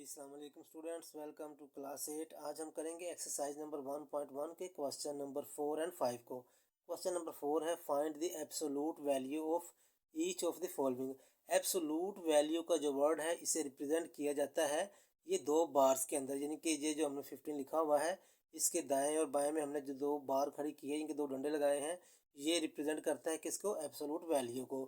जी अस्सलाम वालेकुम students, welcome to class 8। आज हम करेंगे एक्सरसाइज नंबर 1.1 के क्वेश्चन नंबर 4 एंड 5 को। क्वेश्चन नंबर 4 है find the absolute value of each of the following. Absolute value का जो वर्ड है इसे रिप्रेजेंट किया जाता है ये दो बार्स के अंदर, यानी कि ये जो हमने 15 लिखा हुआ है इसके दाएं और बाएं में हमने जो दो बार खड़ी की है, इनके दो डंडे लगाए हैं, ये रिप्रेजेंट करता है किसको, एब्सोलूट वैल्यू को।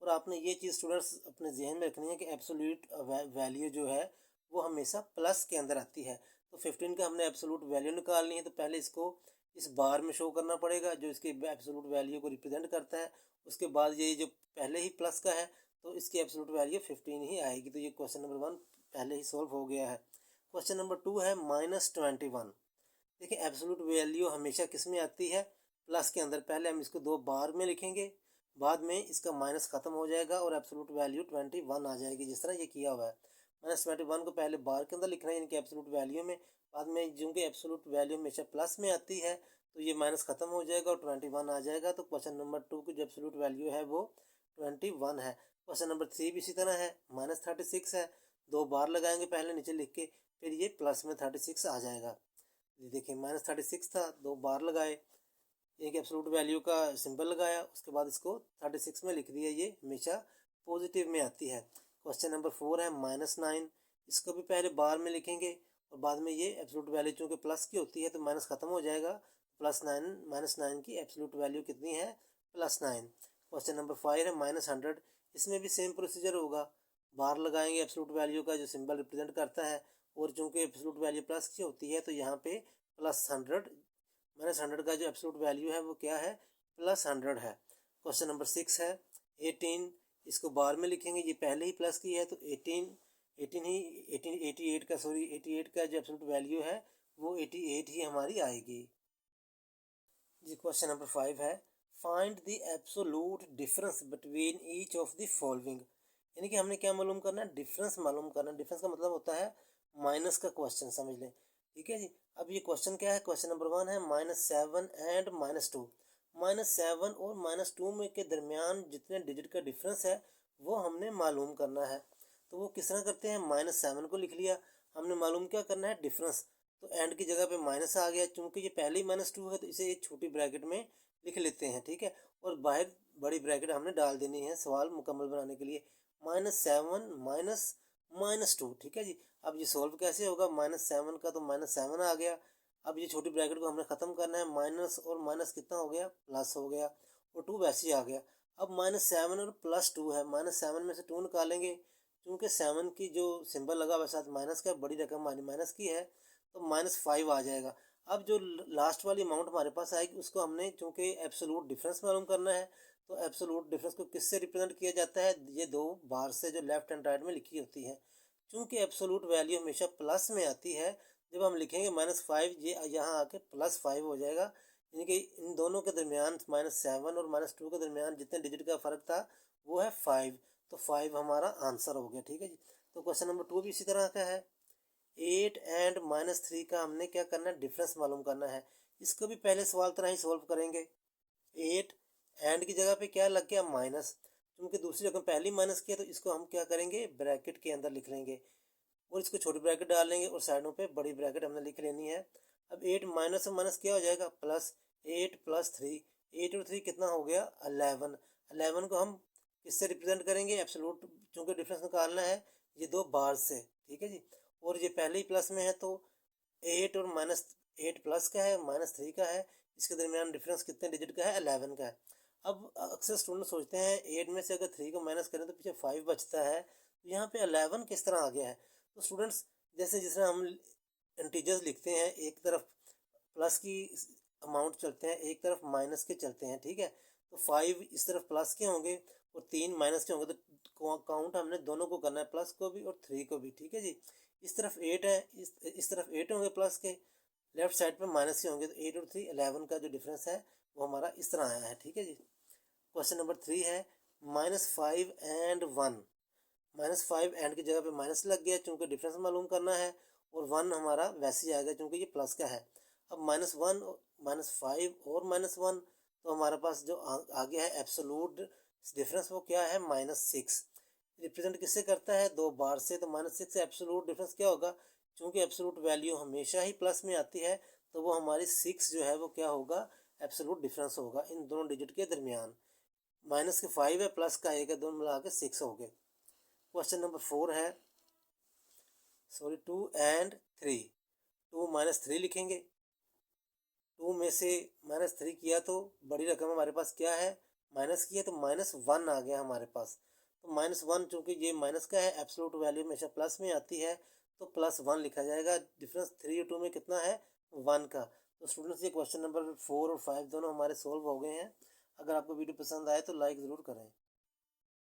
और आपने ये चीज़ स्टूडेंट्स अपने जहन में रखनी है कि एब्सोलूट वैल्यू जो है वो हमेशा प्लस के अंदर आती है। तो 15 का हमने एब्सोलूट वैल्यू निकालनी है, तो पहले इसको इस बार में शो करना पड़ेगा जो इसकी एब्सोलूट वैल्यू को रिप्रेजेंट करता है। उसके बाद ये जो पहले ही प्लस का है तो इसकी एब्सोलूट वैल्यू 15 ही आएगी। तो ये क्वेश्चन नंबर 1 पहले ही सॉल्व हो गया है। क्वेश्चन नंबर 2 है -21। देखिए एब्सोलूट वैल्यू हमेशा किस में आती है, प्लस के अंदर। पहले हम इसको दो बार में लिखेंगे, बाद में इसका माइनस खत्म हो जाएगा और एब्सोलूट वैल्यू 21 आ जाएगी, जिस तरह ये किया हुआ है। -21 को पहले बार के अंदर लिखना है इनके एब्सोलूट वैल्यू में, बाद में चूँकि एब्सोलूट वैल्यू हमेशा प्लस में आती है तो ये माइनस खत्म हो जाएगा और 21 आ जाएगा। तो क्वेश्चन नंबर 2 की जो एब्सोलूट वैल्यू है वो 21 है। क्वेश्चन नंबर 3 भी इसी तरह है, -36 है, दो बार लगाएंगे पहले नीचे लिख के, फिर ये प्लस में 36 आ जाएगा। ये देखिए -36 था, दो बार लगाए, एक एब्सोलूट वैल्यू का सिंबल लगाया, उसके बाद इसको 36 में लिख दिया, ये हमेशा पॉजिटिव में आती है। क्वेश्चन नंबर 4 है -9। इसको भी पहले बार में लिखेंगे और बाद में ये एब्सोलूट वैल्यू चूँकि प्लस की होती है तो माइनस खत्म हो जाएगा। +9 -9 की एब्सोलूट वैल्यू कितनी है, +9। क्वेश्चन नंबर 5 है -100। इसमें भी सेम प्रोसीजर होगा, बार लगाएंगे एब्सोलूट वैल्यू का जो सिंबल रिप्रेजेंट करता है, और चूँकि एब्सोलूट वैल्यू प्लस की होती है तो यहाँ पे +100 -100 का जो एब्सोलूट वैल्यू है वो क्या है, +100 है। क्वेश्चन नंबर 6 है 18। इसको बार में लिखेंगे, ये पहले ही प्लस की है तो 88 का जो एब्सोलूट वैल्यू है वो 88 ही हमारी आएगी। जी क्वेश्चन नंबर 5 है find the absolute difference between each of the following. यानी कि हमने क्या मालूम करना है, डिफरेंस मालूम करना है। डिफरेंस का मतलब होता है माइनस का क्वेश्चन, समझ लें, ठीक है जी। अब ये क्वेश्चन क्या है, क्वेश्चन नंबर 1 है -7 एंड -2। -7 और -2 में के दरमियान जितने डिजिट का डिफरेंस है वो हमने मालूम करना है। तो वो किस तरह करते हैं, -7 को लिख लिया, हमने मालूम क्या करना है, डिफरेंस। तो एंड की जगह पे माइनस आ गया, क्योंकि ये पहले ही -2 है तो इसे एक छोटी ब्रैकेट में लिख लेते हैं, ठीक है। और बाहर बड़ी ब्रैकेट हमने डाल देनी है सवाल मुकम्मल बनाने के लिए। -7 -2, ठीक है जी। अब ये सॉल्व कैसे होगा, -7 का तो -7 आ गया। अब ये छोटी ब्रैकेट को हमने ख़त्म करना है, माइनस और माइनस कितना हो गया, प्लस हो गया, और 2 वैसे ही आ गया। अब -7 और +2 है, -7 में से 2 निकालेंगे, क्योंकि 7 की जो सिंबल लगा हुआ साथ माइनस का, बड़ी रकम माइनस की है तो -5 आ जाएगा। अब जो लास्ट वाली अमाउंट हमारे पास आएगी उसको हमने, चूँकि एब्सोलूट डिफरेंस मालूम करना है, तो एब्सोलूट डिफरेंस को किससे रिप्रेजेंट किया जाता है, ये दो बार से जो लेफ्ट एंड राइट में लिखी होती है। चूँकि एब्सोलूट वैल्यू हमेशा प्लस में आती है, जब हम लिखेंगे -5, ये यहाँ आके +5 हो जाएगा। यानी कि इन दोनों के दरमियान, -7 और -2 के दरमियान जितने डिजिट का फ़र्क था वो है 5, तो 5 हमारा आंसर हो गया, ठीक है जी। तो क्वेश्चन नंबर 2 भी इसी तरह का है। 8 एंड -3 का हमने क्या करना है, डिफरेंस मालूम करना है। इसको भी पहले सवाल तरह ही सॉल्व करेंगे। 8 एंड की जगह पे क्या लग गया, माइनस, क्योंकि दूसरी रकम पहली माइनस किया तो इसको हम क्या करेंगे, ब्रैकेट के अंदर लिख लेंगे, और इसको छोटी ब्रैकेट डाल लेंगे और साइडों पे बड़ी ब्रैकेट हमने लिख लेनी है। अब 8 माइनस और माइनस क्या हो जाएगा, प्लस, 8 + 3, 8 और 3 कितना हो गया, 11। 11 को हम किससे रिप्रेजेंट करेंगे, एब्सोल्यूट, चूँकि डिफरेंस निकालना है ये दो बार से, ठीक है जी। और ये पहले ही प्लस में है तो 8 और -8 प्लस का है, -3 का है, इसके दरमियान डिफरेंस कितने डिजिट का है, 11 का है। अब अक्सर स्टूडेंट सोचते हैं 8 में से अगर 3 को माइनस करें तो पीछे 5 बचता है, तो यहाँ पे 11 किस तरह आ गया है। तो स्टूडेंट्स जैसे जिस तरह हम इंटीजर्स लिखते हैं, एक तरफ प्लस की अमाउंट चलते हैं, एक तरफ माइनस के चलते हैं, ठीक है। तो 5 इस तरफ प्लस के होंगे और 3 माइनस के होंगे, तो काउंट हमने दोनों को करना है, प्लस को भी और 3 को भी, ठीक है जी। इस तरफ 8 है, इस तरफ 8 होंगे प्लस के, लेफ्ट साइड पे माइनस के होंगे, तो 8 और 3 11 का जो डिफरेंस है वो हमारा इस तरह आया है, ठीक है जी। क्वेश्चन नंबर 3 है -5 एंड 1। -5 एंड की जगह पे माइनस लग गया, चूँकि डिफरेंस मालूम करना है, और 1 हमारा वैसे ही आएगा क्योंकि ये प्लस का है। अब -1 -5 और -1, तो हमारे पास जो आ गया है एब्सोलूट डिफरेंस वो क्या है, -6। रिप्रेजेंट किससे करता है, 2 बार से। तो -6 एब्सोल्यूट डिफरेंस क्या होगा, चूंकि एब्सोल्यूट वैल्यू हमेशा ही प्लस में आती है तो वो हमारी 6 जो है वो क्या होगा, एब्सोल्यूट डिफरेंस होगा इन दोनों डिजिट के दरमियान। माइनस के 5 है, प्लस का 1 है, दोनों मिला के 6 हो गए। क्वेश्चन नंबर 4 है, 2 एंड 3। 2 -3 लिखेंगे, 2 में से -3 किया तो बड़ी रकम हमारे पास क्या है, माइनस की है, तो -1 आ गया हमारे पास। तो -1 चूँकि ये माइनस का है, एब्सोल्यूट वैल्यू हमेशा प्लस में आती है तो +1 लिखा जाएगा। डिफरेंस 3 और 2 में कितना है, 1 का। तो स्टूडेंट्स ये क्वेश्चन नंबर 4 और 5 दोनों हमारे सोल्व हो गए हैं। अगर आपको वीडियो पसंद आए तो लाइक ज़रूर करें।